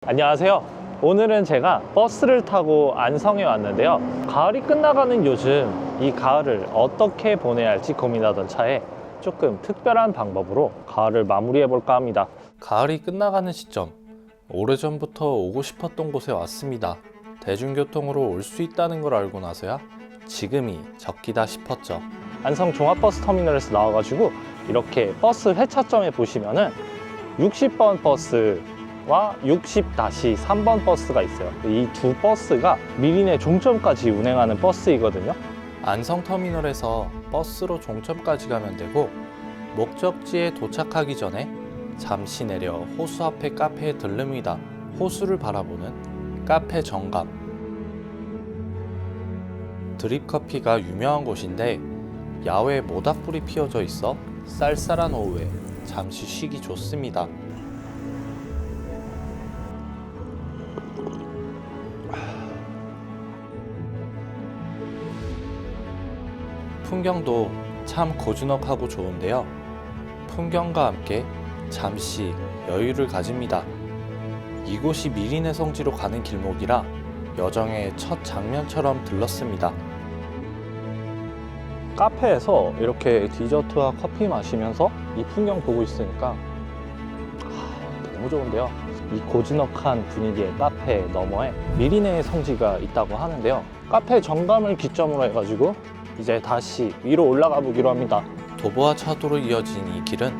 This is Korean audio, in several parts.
안녕하세요. 오늘은 제가 버스를 타고 안성에 왔는데요. 가을이 끝나가는 요즘 이 가을을 어떻게 보내야 할지 고민하던 차에 조금 특별한 방법으로 가을을 마무리해 볼까 합니다. 가을이 끝나가는 시점, 오래전부터 오고 싶었던 곳에 왔습니다. 대중교통으로 올 수 있다는 걸 알고 나서야 지금이 적기다 싶었죠. 안성 종합버스 터미널에서 나와가지고 이렇게 버스 회차점에 보시면은 60번 버스와 60-3번 버스가 있어요. 이 두 버스가 미리내 종점까지 운행하는 버스이거든요. 안성터미널에서 버스로 종점까지 가면 되고, 목적지에 도착하기 전에 잠시 내려 호수 앞에 카페에 들릅니다. 호수를 바라보는 카페 정감. 드립커피가 유명한 곳인데 야외에 모닥불이 피어져 있어 쌀쌀한 오후에 잠시 쉬기 좋습니다. 풍경도 참 고즈넉하고 좋은데요. 풍경과 함께 잠시 여유를 가집니다. 이곳이 미리네 성지로 가는 길목이라 여정의 첫 장면처럼 들렀습니다. 카페에서 이렇게 디저트와 커피 마시면서 이 풍경 보고 있으니까 너무 좋은데요. 이 고즈넉한 분위기의 카페 너머에 미리네 성지가 있다고 하는데요. 카페 정감을 기점으로 해가지고 이제 다시 위로 올라가 보기로 합니다. 도보와 차도로 이어진 이 길은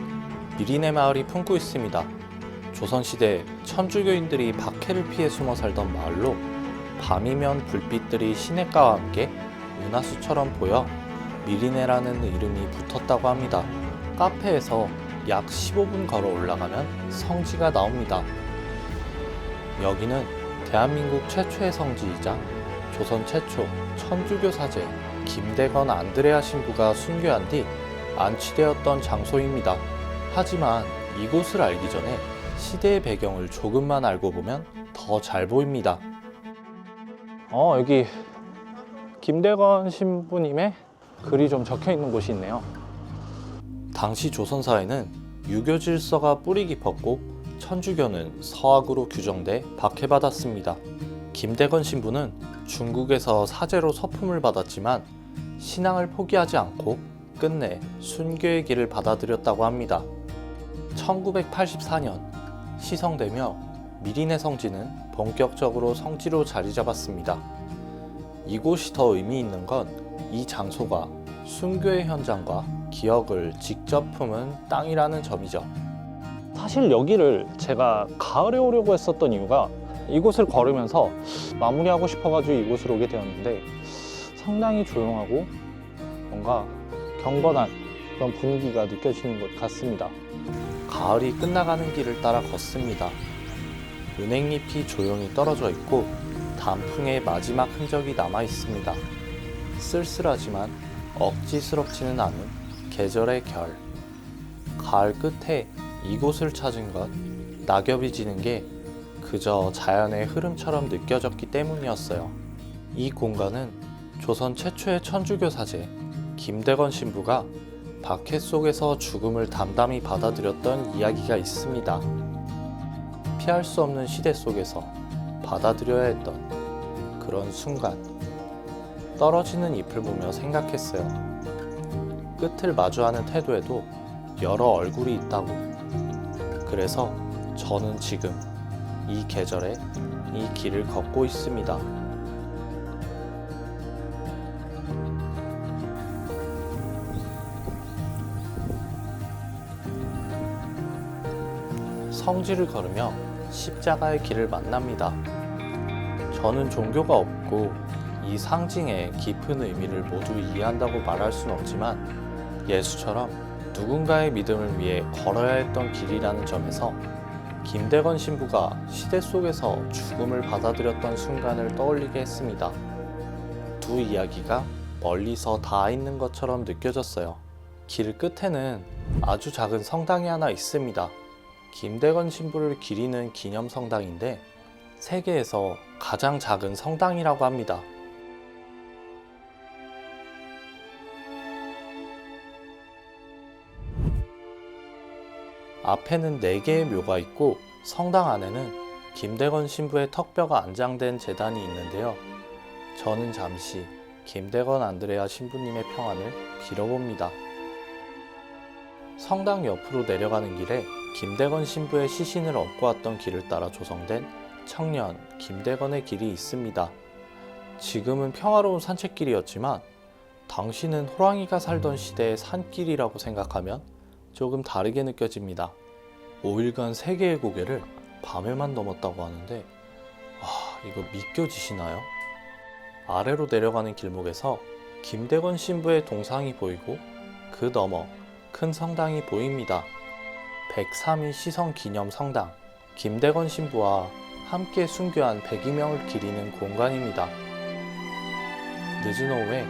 미리네 마을이 품고 있습니다. 조선시대 천주교인들이 박해를 피해 숨어 살던 마을로 밤이면 불빛들이 시냇가와 함께 은하수처럼 보여 미리네라는 이름이 붙었다고 합니다. 카페에서 약 15분 걸어 올라가면 성지가 나옵니다. 여기는 대한민국 최초의 성지이자 조선 최초 천주교 사제 김대건 안드레아 신부가 순교한 뒤 안치되었던 장소입니다. 하지만 이곳을 알기 전에 시대의 배경을 조금만 알고 보면 더 잘 보입니다. 여기 김대건 신부님의 글이 좀 적혀 있는 곳이 있네요. 당시 조선사회는 유교 질서가 뿌리 깊었고 천주교는 서학으로 규정돼 박해받았습니다. 김대건 신부는 중국에서 사제로 서품을 받았지만 신앙을 포기하지 않고 끝내 순교의 길을 받아들였다고 합니다. 1984년 시성되며 미리네 성지는 본격적으로 성지로 자리 잡았습니다. 이곳이 더 의미 있는 건 이 장소가 순교의 현장과 기억을 직접 품은 땅이라는 점이죠. 사실 여기를 제가 가을에 오려고 했었던 이유가 이곳을 걸으면서 마무리하고 싶어가지고 이곳으로 오게 되었는데 상당히 조용하고 뭔가 경건한 그런 분위기가 느껴지는 것 같습니다. 가을이 끝나가는 길을 따라 걷습니다. 은행잎이 조용히 떨어져 있고 단풍의 마지막 흔적이 남아 있습니다. 쓸쓸하지만 억지스럽지는 않은 계절의 결. 가을 끝에 이곳을 찾은 것, 낙엽이 지는 게 그저 자연의 흐름처럼 느껴졌기 때문이었어요. 이 공간은 조선 최초의 천주교 사제 김대건 신부가 박해 속에서 죽음을 담담히 받아들였던 이야기가 있습니다. 피할 수 없는 시대 속에서 받아들여야 했던 그런 순간, 떨어지는 잎을 보며 생각했어요. 끝을 마주하는 태도에도 여러 얼굴이 있다고. 그래서 저는 지금 이 계절에 이 길을 걷고 있습니다. 성지를 걸으며 십자가의 길을 만납니다. 저는 종교가 없고 이 상징의 깊은 의미를 모두 이해한다고 말할 수는 없지만 예수처럼 누군가의 믿음을 위해 걸어야 했던 길이라는 점에서 김대건 신부가 시대 속에서 죽음을 받아들였던 순간을 떠올리게 했습니다. 두 이야기가 멀리서 닿아 있는 것처럼 느껴졌어요. 길 끝에는 아주 작은 성당이 하나 있습니다. 김대건 신부를 기리는 기념 성당인데 세계에서 가장 작은 성당이라고 합니다. 앞에는 4개의 묘가 있고 성당 안에는 김대건 신부의 턱뼈가 안장된 제단이 있는데요. 저는 잠시 김대건 안드레아 신부님의 평안을 빌어봅니다. 성당 옆으로 내려가는 길에 김대건 신부의 시신을 얻고 왔던 길을 따라 조성된 청년 김대건의 길이 있습니다. 지금은 평화로운 산책길이었지만 당시는 호랑이가 살던 시대의 산길이라고 생각하면 조금 다르게 느껴집니다. 5일간 3개의 고개를 밤에만 넘었다고 하는데 와, 이거 믿겨지시나요? 아래로 내려가는 길목에서 김대건 신부의 동상이 보이고 그 너머 큰 성당이 보입니다. 103일 시성 기념 성당, 김대건 신부와 함께 순교한 102명을 기리는 공간입니다. 늦은 오후에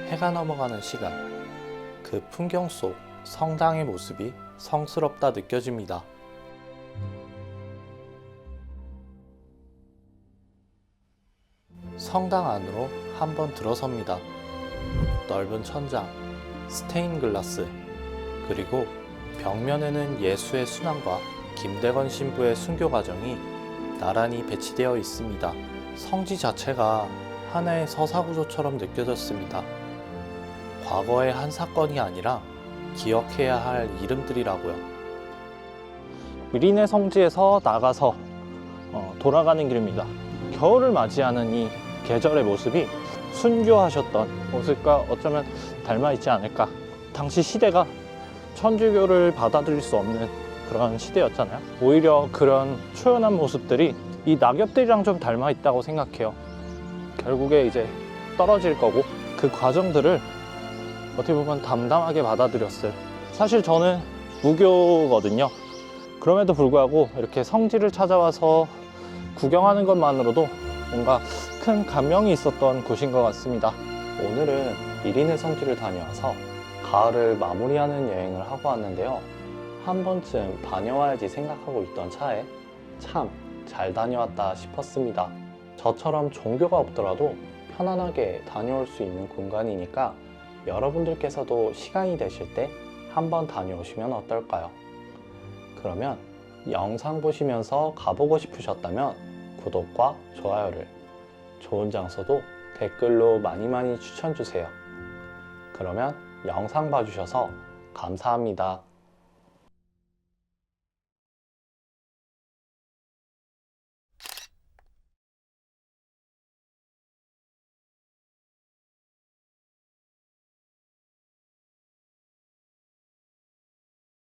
해가 넘어가는 시간, 그 풍경 속 성당의 모습이 성스럽다 느껴집니다. 성당 안으로 한번 들어섭니다. 넓은 천장, 스테인 글라스, 그리고 벽면에는 예수의 순환과 김대건 신부의 순교 과정이 나란히 배치되어 있습니다. 성지 자체가 하나의 서사구조처럼 느껴졌습니다. 과거의 한 사건이 아니라 기억해야 할 이름들이라고요. 미리네 성지에서 나가서 돌아가는 길입니다. 겨울을 맞이하는 이 계절의 모습이 순교하셨던 모습과 어쩌면 닮아있지 않을까. 당시 시대가 천주교를 받아들일 수 없는 그런 시대였잖아요. 오히려 그런 초연한 모습들이 이 낙엽들이랑 좀 닮아있다고 생각해요. 결국에 이제 떨어질 거고 그 과정들을 어떻게 보면 담담하게 받아들였을. 사실 저는 무교거든요. 그럼에도 불구하고 이렇게 성지를 찾아와서 구경하는 것만으로도 뭔가 큰 감명이 있었던 곳인 것 같습니다. 오늘은 미리네 성지를 다녀와서 가을을 마무리하는 여행을 하고 왔는데요. 한 번쯤 다녀와야지 생각하고 있던 차에 참 잘 다녀왔다 싶었습니다. 저처럼 종교가 없더라도 편안하게 다녀올 수 있는 공간이니까 여러분들께서도 시간이 되실 때 한번 다녀오시면 어떨까요? 그러면 영상 보시면서 가보고 싶으셨다면 구독과 좋아요를, 좋은 장소도 댓글로 많이 추천주세요. 그러면 영상 봐주셔서 감사합니다.